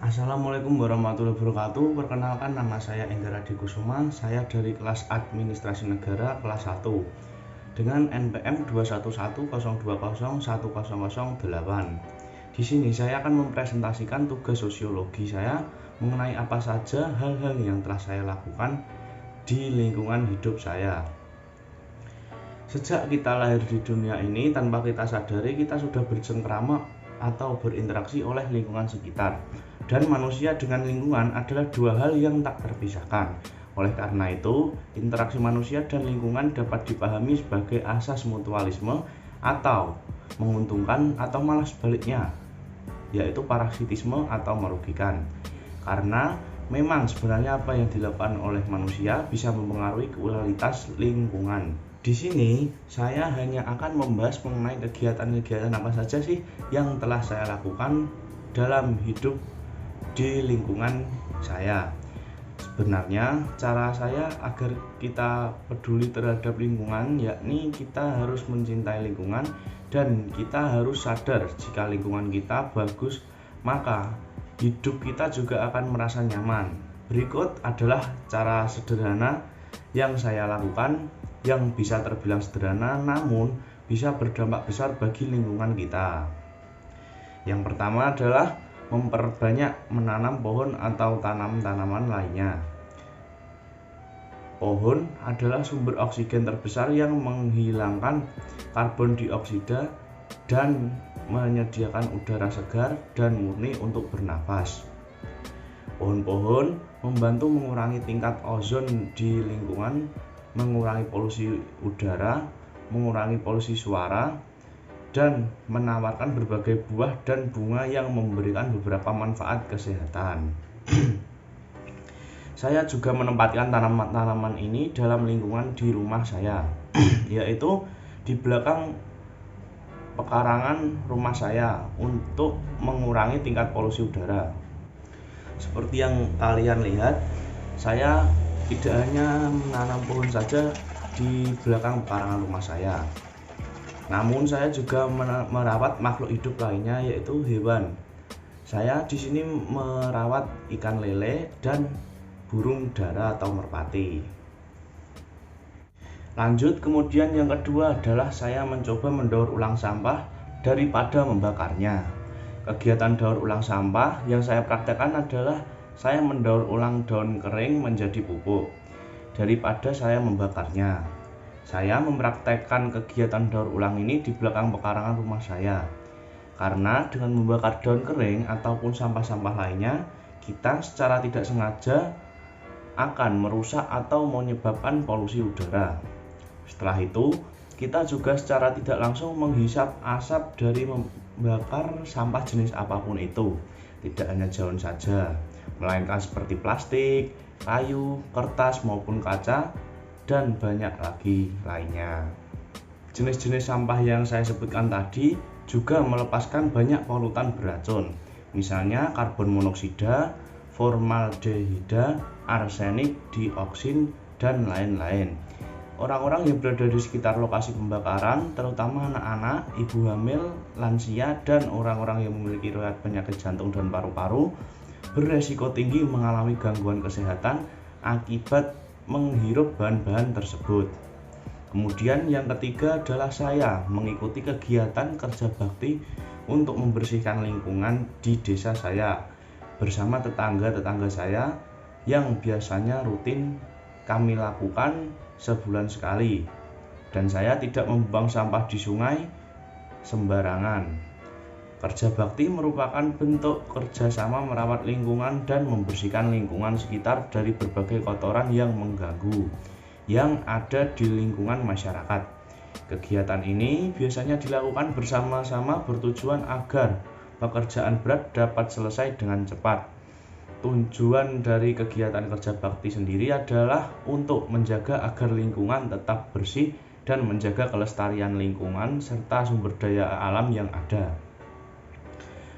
Assalamualaikum warahmatullahi wabarakatuh. Perkenalkan, nama saya Endra Adi Kusuma. Saya dari kelas Administrasi Negara kelas 1 dengan NPM 2110200108. Di sini saya akan mempresentasikan tugas sosiologi saya mengenai apa saja hal-hal yang telah saya lakukan di lingkungan hidup saya. Sejak kita lahir di dunia ini, tanpa kita sadari kita sudah bercengkrama atau berinteraksi oleh lingkungan sekitar. Dan manusia dengan lingkungan adalah dua hal yang tak terpisahkan. Oleh karena itu, interaksi manusia dan lingkungan dapat dipahami sebagai asas mutualisme atau menguntungkan atau malah sebaliknya, yaitu parasitisme atau merugikan. Karena memang sebenarnya apa yang dilakukan oleh manusia bisa mempengaruhi kualitas lingkungan. Di sini saya hanya akan membahas mengenai kegiatan-kegiatan apa saja sih yang telah saya lakukan dalam hidup di lingkungan saya. Sebenarnya cara saya agar kita peduli terhadap lingkungan, yakni kita harus mencintai lingkungan dan kita harus sadar jika lingkungan kita bagus, maka hidup kita juga akan merasa nyaman. Berikut adalah cara sederhana yang saya lakukan yang bisa terbilang sederhana namun bisa berdampak besar bagi lingkungan kita. Yang pertama adalah memperbanyak menanam pohon atau tanaman lainnya. Pohon adalah sumber oksigen terbesar yang menghilangkan karbon dioksida dan menyediakan udara segar dan murni untuk bernafas. Pohon-pohon membantu mengurangi tingkat ozon di lingkungan, mengurangi polusi udara, mengurangi polusi suara, dan menawarkan berbagai buah dan bunga yang memberikan beberapa manfaat kesehatan. Saya juga menempatkan tanaman-tanaman ini dalam lingkungan di rumah saya, yaitu di belakang pekarangan rumah saya untuk mengurangi tingkat polusi udara. Seperti yang kalian lihat, saya tidak hanya menanam pohon saja di belakang pekarangan rumah saya, namun saya juga merawat makhluk hidup lainnya, yaitu hewan. Saya di sini merawat ikan lele dan burung dara atau merpati. Lanjut, kemudian yang kedua adalah saya mencoba mendaur ulang sampah daripada membakarnya. Kegiatan daur ulang sampah yang saya praktekkan adalah saya mendaur ulang daun kering menjadi pupuk daripada saya membakarnya. Saya mempraktekkan kegiatan daur ulang ini di belakang pekarangan rumah saya. Karena dengan membakar daun kering ataupun sampah-sampah lainnya, kita secara tidak sengaja akan merusak atau menyebabkan polusi udara. Setelah itu, kita juga secara tidak langsung menghisap asap dari membakar sampah jenis apapun itu. Tidak hanya daun saja, melainkan seperti plastik, kayu, kertas maupun kaca, dan banyak lagi lainnya. Jenis-jenis sampah yang saya sebutkan tadi juga melepaskan banyak polutan beracun, misalnya karbon monoksida, formaldehida, arsenik, dioksin, dan lain-lain. Orang-orang yang berada di sekitar lokasi pembakaran, terutama anak-anak, ibu hamil, lansia, dan orang-orang yang memiliki riwayat penyakit jantung dan paru-paru, beresiko tinggi mengalami gangguan kesehatan akibat menghirup bahan-bahan tersebut. Kemudian yang ketiga adalah saya mengikuti kegiatan kerja bakti untuk membersihkan lingkungan di desa saya bersama tetangga-tetangga saya yang biasanya rutin kami lakukan sebulan sekali. Dan saya tidak membuang sampah di sungai sembarangan. Kerja bakti merupakan bentuk kerjasama merawat lingkungan dan membersihkan lingkungan sekitar dari berbagai kotoran yang mengganggu yang ada di lingkungan masyarakat. Kegiatan ini biasanya dilakukan bersama-sama bertujuan agar pekerjaan berat dapat selesai dengan cepat. Tujuan dari kegiatan kerja bakti sendiri adalah untuk menjaga agar lingkungan tetap bersih dan menjaga kelestarian lingkungan serta sumber daya alam yang ada.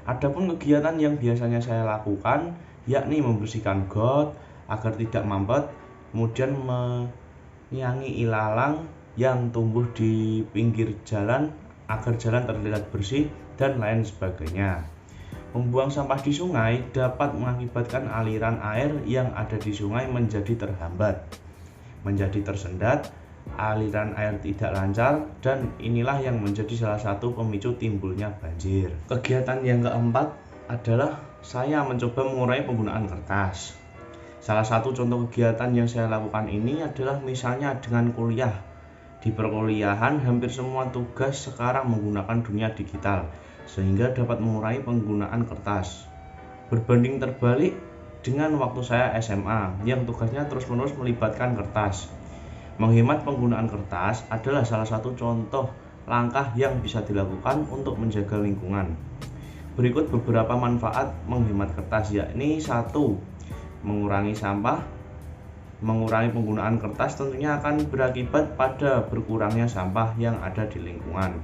Adapun kegiatan yang biasanya saya lakukan yakni membersihkan got agar tidak mampet, kemudian menyiangi ilalang yang tumbuh di pinggir jalan agar jalan terlihat bersih dan lain sebagainya. Membuang sampah di sungai dapat mengakibatkan aliran air yang ada di sungai menjadi terhambat, menjadi tersendat, aliran air tidak lancar, dan inilah yang menjadi salah satu pemicu timbulnya banjir. Kegiatan yang keempat adalah saya mencoba mengurangi penggunaan kertas. Salah satu contoh kegiatan yang saya lakukan ini adalah misalnya dengan kuliah. Di perkuliahan hampir semua tugas sekarang menggunakan dunia digital, sehingga dapat mengurangi penggunaan kertas. Berbanding terbalik dengan waktu saya SMA yang tugasnya terus-menerus melibatkan kertas. Menghemat penggunaan kertas adalah salah satu contoh langkah yang bisa dilakukan untuk menjaga lingkungan. Berikut beberapa manfaat menghemat kertas, yakni 1. Mengurangi sampah. Mengurangi penggunaan kertas tentunya akan berakibat pada berkurangnya sampah yang ada di lingkungan.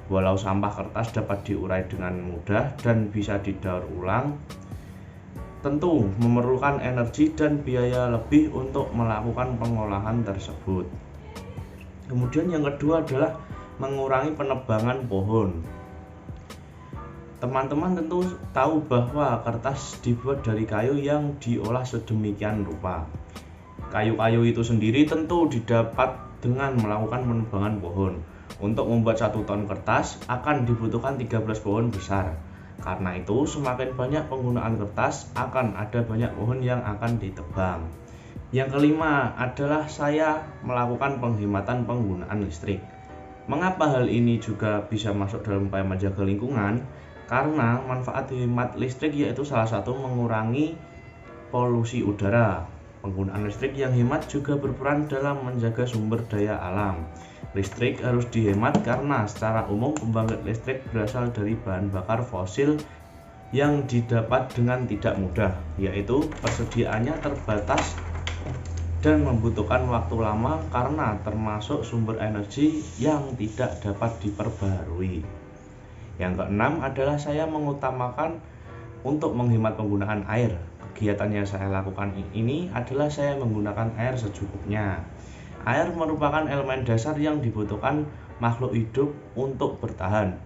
Walau sampah kertas dapat diurai dengan mudah dan bisa didaur ulang, tentu memerlukan energi dan biaya lebih untuk melakukan pengolahan tersebut. Kemudian yang kedua adalah mengurangi penebangan pohon. Teman-teman tentu tahu bahwa kertas dibuat dari kayu yang diolah sedemikian rupa. Kayu-kayu itu sendiri tentu didapat dengan melakukan penebangan pohon. Untuk membuat 1 ton kertas akan dibutuhkan 13 pohon besar. Karena itu semakin banyak penggunaan kertas akan ada banyak pohon yang akan ditebang. Yang kelima adalah saya melakukan penghematan penggunaan listrik. Mengapa hal ini juga bisa masuk dalam upaya menjaga lingkungan? Karena manfaat hemat listrik yaitu salah satu mengurangi polusi udara. Penggunaan listrik yang hemat juga berperan dalam menjaga sumber daya alam. Listrik harus dihemat karena secara umum pembangkit listrik berasal dari bahan bakar fosil yang didapat dengan tidak mudah, yaitu persediaannya terbatas dan membutuhkan waktu lama karena termasuk sumber energi yang tidak dapat diperbarui. Yang keenam adalah saya mengutamakan untuk menghemat penggunaan air. Kegiatan yang saya lakukan ini adalah saya menggunakan air secukupnya. Air merupakan elemen dasar yang dibutuhkan makhluk hidup untuk bertahan.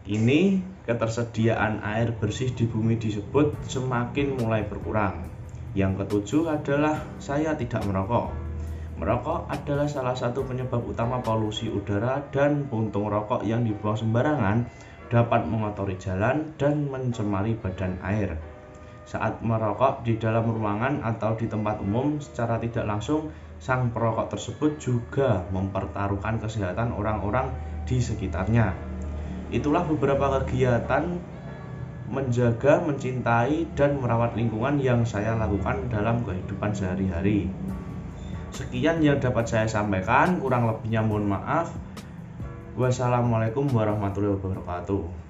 Kini ketersediaan air bersih di bumi disebut semakin mulai berkurang. Yang ketujuh adalah saya tidak merokok. Merokok adalah salah satu penyebab utama polusi udara dan puntung rokok yang dibuang sembarangan dapat mengotori jalan dan mencemari badan air. Saat merokok di dalam ruangan atau di tempat umum secara tidak langsung, sang perokok tersebut juga mempertaruhkan kesehatan orang-orang di sekitarnya. Itulah beberapa kegiatan menjaga, mencintai, dan merawat lingkungan yang saya lakukan dalam kehidupan sehari-hari. Sekian yang dapat saya sampaikan, kurang lebihnya mohon maaf. Wassalamualaikum warahmatullahi wabarakatuh.